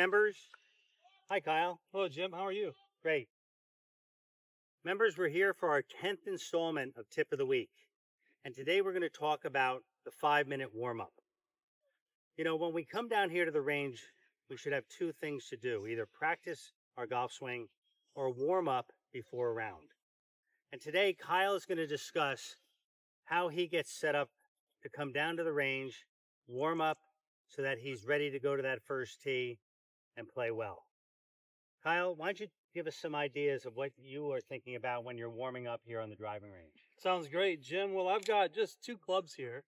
members. Hi, Kyle. Hello, Jim. How are you? Great. Members, we're here for our 10th installment of Tip of the Week. And today we're going to talk about the 5-minute warm-up. You know, when we come down here to the range, we should have two things to do. Either practice our golf swing or warm up before a round. And today, Kyle is going to discuss how he gets set up to come down to the range, warm up, so that he's ready to go to that first tee and play well. Kyle, why don't you give us some ideas of what you are thinking about when you're warming up here on the driving range? Sounds great, Jim. Well, I've got just 2 clubs here,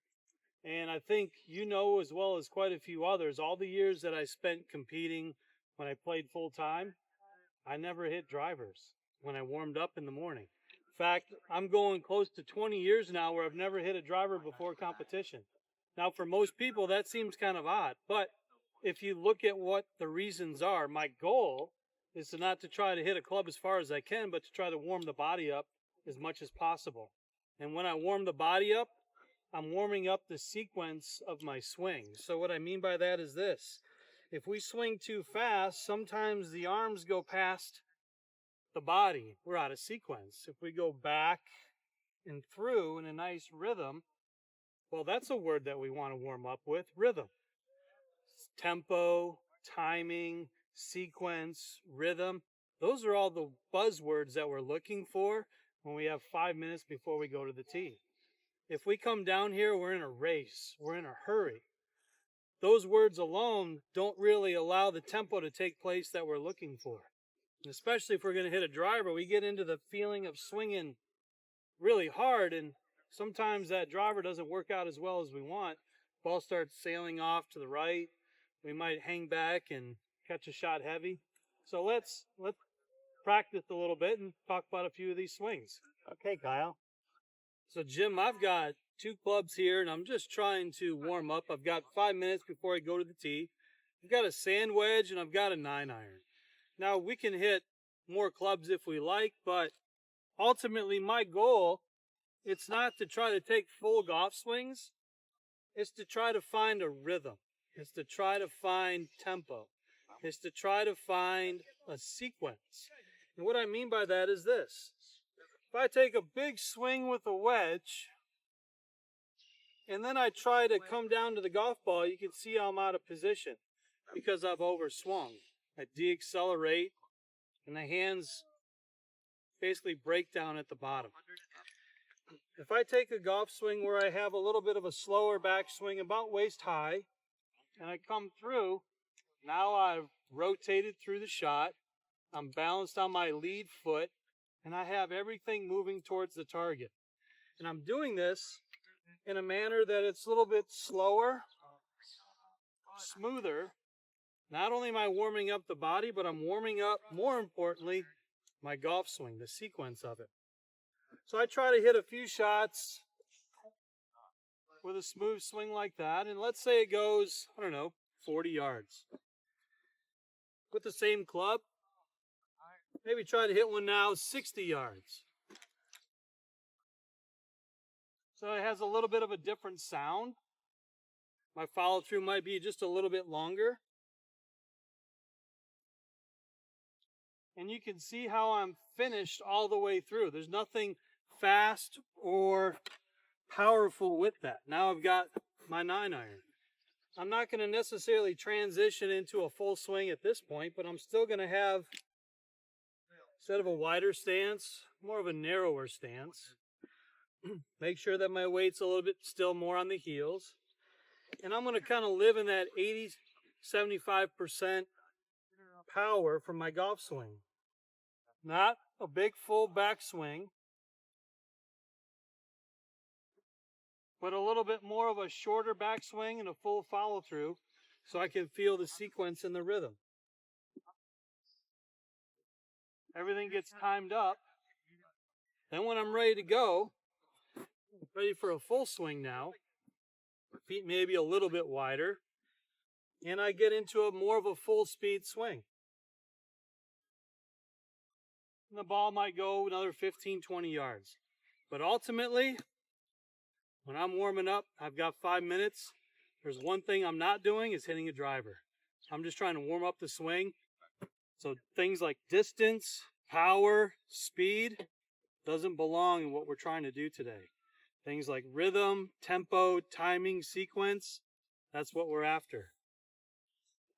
and I think you know as well as quite a few others, all the years that I spent competing when I played full time, I never hit drivers when I warmed up in the morning. In fact, I'm going close to 20 years now where I've never hit a driver before competition. Now, for most people, that seems kind of odd, but if you look at what the reasons are, my goal is to not to try to hit a club as far as I can, but to try to warm the body up as much as possible. And when I warm the body up, I'm warming up the sequence of my swing. So what I mean by that is this. If we swing too fast, sometimes the arms go past the body. We're out of sequence. If we go back and through in a nice rhythm, well, that's a word that we want to warm up with, rhythm. Tempo, timing, sequence, rhythm. Those are all the buzzwords that we're looking for when we have 5 minutes before we go to the tee. If we come down here, we're in a race. We're in a hurry. Those words alone don't really allow the tempo to take place that we're looking for. And especially if we're going to hit a driver, we get into the feeling of swinging really hard, and sometimes that driver doesn't work out as well as we want. Ball starts sailing off to the right. We might hang back and catch a shot heavy. So let's practice a little bit and talk about a few of these swings. Okay, Kyle. So Jim, I've got 2 clubs here and I'm just trying to warm up. I've got 5 minutes before I go to the tee. I've got a sand wedge and I've got a 9-iron. Now we can hit more clubs if we like, but ultimately my goal, it's not to try to take full golf swings. It's to try to find a rhythm. It's to try to find tempo. It's to try to find a sequence. And what I mean by that is this. If I take a big swing with a wedge, and then I try to come down to the golf ball, you can see I'm out of position because I've overswung. I deaccelerate, and the hands basically break down at the bottom. If I take a golf swing where I have a little bit of a slower backswing, about waist high, and I come through, now I've rotated through the shot, I'm balanced on my lead foot, and I have everything moving towards the target. And I'm doing this in a manner that it's a little bit slower, smoother. Not only am I warming up the body, but I'm warming up, more importantly, my golf swing, the sequence of it. So I try to hit a few shots with a smooth swing like that, and let's say it goes, 40 yards. With the same club, maybe try to hit one now 60 yards. So it has a little bit of a different sound. My follow through might be just a little bit longer. And you can see how I'm finished all the way through. There's nothing fast or powerful with that. Now I've got my 9-iron. I'm not going to necessarily transition into a full swing at this point, but I'm still going to have, instead of a wider stance, more of a narrower stance. Make sure that my weight's a little bit still more on the heels. And I'm going to kind of live in that 80-75% power from my golf swing. Not a big full backswing, but a little bit more of a shorter backswing and a full follow through so I can feel the sequence and the rhythm. Everything gets timed up. Then when I'm ready to go, ready for a full swing now, feet maybe a little bit wider, and I get into a more of a full speed swing. And the ball might go another 15, 20 yards. But ultimately, when I'm warming up, I've got 5 minutes. There's one thing I'm not doing is hitting a driver. I'm just trying to warm up the swing. So things like distance, power, speed doesn't belong in what we're trying to do today. Things like rhythm, tempo, timing, sequence, that's what we're after.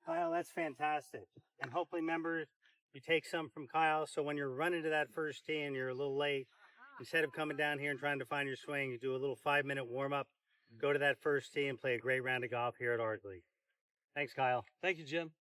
Kyle, that's fantastic. And hopefully, members, you take some from Kyle. So when you're running to that first tee and you're a little late, instead of coming down here and trying to find your swing, you do a little 5-minute warm up, go to that first tee and play a great round of golf here at Ardsley. Thanks, Kyle. Thank you, Jim.